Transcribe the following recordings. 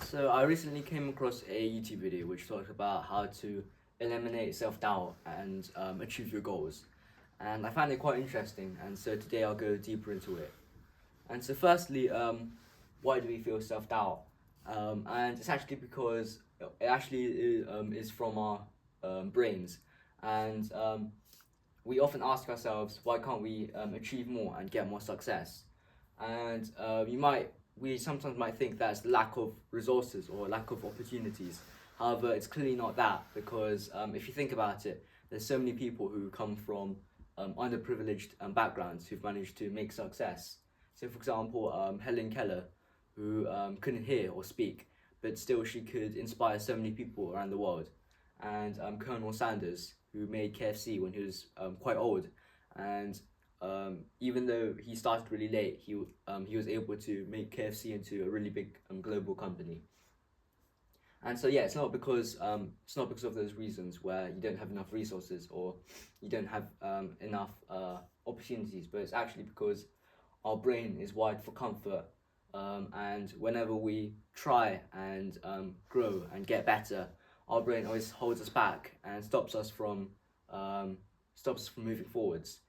So I recently came across a YouTube video which talks about how to eliminate self-doubt and achieve your goals. And I found it quite interesting, and so today I'll go deeper into it. And so firstly, why do we feel self-doubt? And it's actually because it actually is from our brains. And we often ask ourselves, why can't we achieve more and get more success? And we sometimes might think that's lack of resources or lack of opportunities. However, it's clearly not that, because if you think about it, there's so many people who come from underprivileged backgrounds who've managed to make success. So, for example, Helen Keller, who couldn't hear or speak, but still she could inspire so many people around the world. And Colonel Sanders, who made KFC when he was quite old, and even though he started really late, he was able to make KFC into a really big global company. And so yeah, it's not because of those reasons where you don't have enough resources or you don't have enough opportunities, but it's actually because our brain is wired for comfort, and whenever we try and grow and get better, our brain always holds us back and stops us from moving forwards.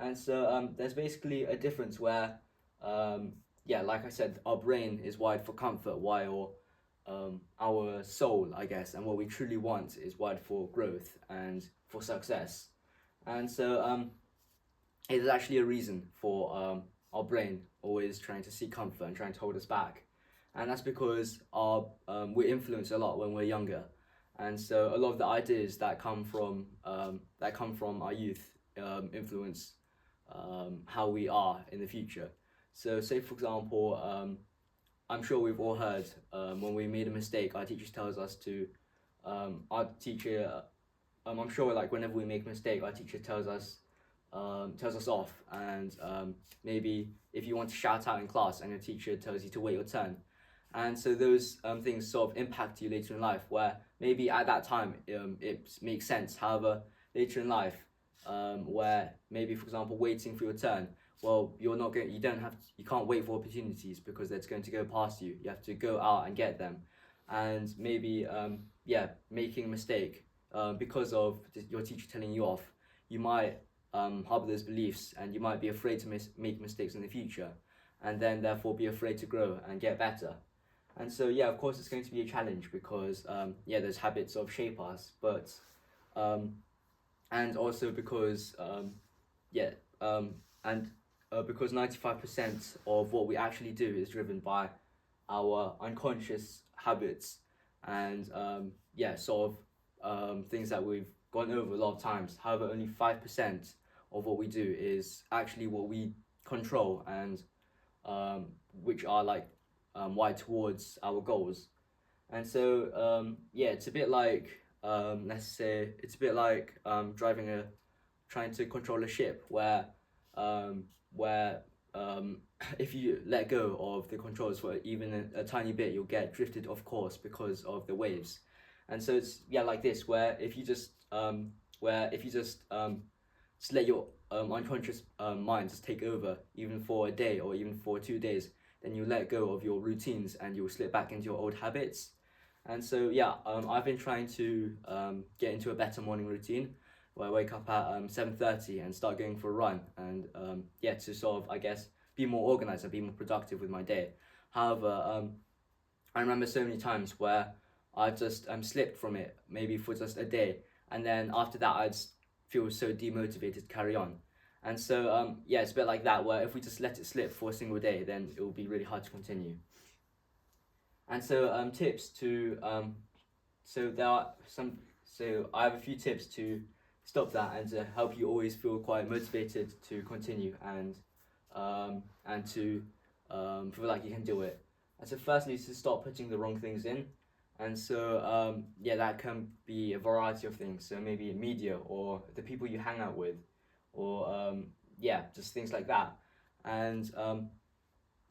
And so there's basically a difference where, yeah, like I said, our brain is wired for comfort, while our soul, I guess, and what we truly want is wired for growth and for success. And so it is actually a reason for our brain always trying to seek comfort and trying to hold us back. And that's because we're influenced a lot when we're younger. And so a lot of the ideas that come from our youth influence how we are in the future. So, say for example, I'm sure we've all heard when we made a mistake, our teacher tells us to. Our teacher, I'm sure, like whenever we make a mistake, our teacher tells us off, and maybe if you want to shout out in class, and your teacher tells you to wait your turn. And so those things sort of impact you later in life, where maybe at that time it makes sense. However, later in life, where maybe for example waiting for your turn, well, you can't wait for opportunities because that's going to go past you. You have to go out and get them. And maybe yeah, making a mistake because of your teacher telling you off, you might harbor those beliefs, and you might be afraid to make mistakes in the future, and then therefore be afraid to grow and get better. And so yeah, of course it's going to be a challenge, because yeah, those habits sort of shape us, but um, and also because yeah, and because 95% of what we actually do is driven by our unconscious habits, and yeah, sort of things that we've gone over a lot of times. However, only 5% of what we do is actually what we control, and which are like wired towards our goals. And so yeah, it's a bit like let's say it's a bit like trying to control a ship, where if you let go of the controls for even a tiny bit, you'll get drifted off course because of the waves. And so it's yeah like this, where if you just let your unconscious mind just take over, even for a day or even for 2 days, then you let go of your routines and you'll slip back into your old habits. And so yeah, I've been trying to get into a better morning routine, where I wake up at 7:30 and start going for a run, and yeah, to sort of, I guess, be more organized and be more productive with my day. However, I remember so many times where I just slipped from it, maybe for just a day, and then after that I just feel so demotivated to carry on. And so yeah, it's a bit like that, where if we just let it slip for a single day, then it will be really hard to continue. And so tips to so there are some so I have a few tips to stop that and to help you always feel quite motivated to continue, and to feel like you can do it. And so firstly is to stop putting the wrong things in. And so yeah, that can be a variety of things. So maybe media or the people you hang out with, or yeah, just things like that. And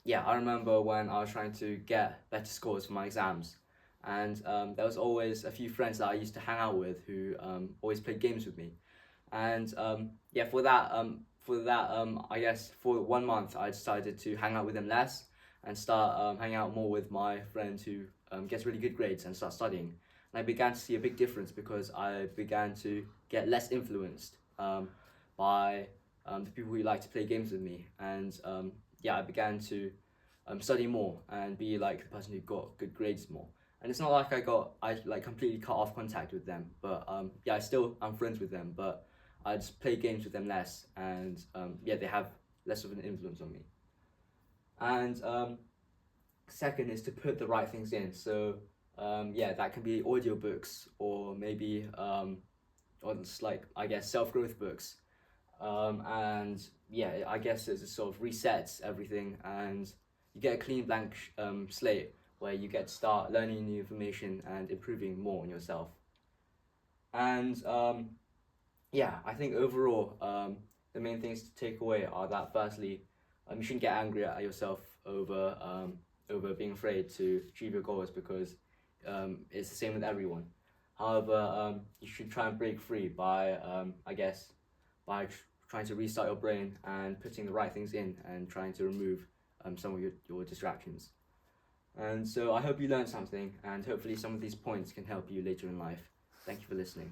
yeah, I remember when I was trying to get better scores for my exams, and there was always a few friends that I used to hang out with who always played games with me, and yeah, I guess for 1 month I decided to hang out with them less, and start hanging out more with my friend who gets really good grades and start studying. And I began to see a big difference because I began to get less influenced by the people who like to play games with me. And yeah, I began to study more and be like the person who got good grades more. And it's not like I like completely cut off contact with them, but yeah, I'm friends with them, but I just play games with them less, and yeah, they have less of an influence on me. And second is to put the right things in. So yeah, that can be audiobooks or maybe or it's like I guess self-growth books. And yeah, I guess it sort of resets everything, and you get a clean blank slate where you get to start learning new information and improving more on yourself. And yeah, I think overall, the main things to take away are that firstly, you shouldn't get angry at yourself over being afraid to achieve your goals, because it's the same with everyone. However, you should try and break free by, I guess, by trying to restart your brain and putting the right things in and trying to remove some of your distractions. And so I hope you learned something, and hopefully some of these points can help you later in life. Thank you for listening.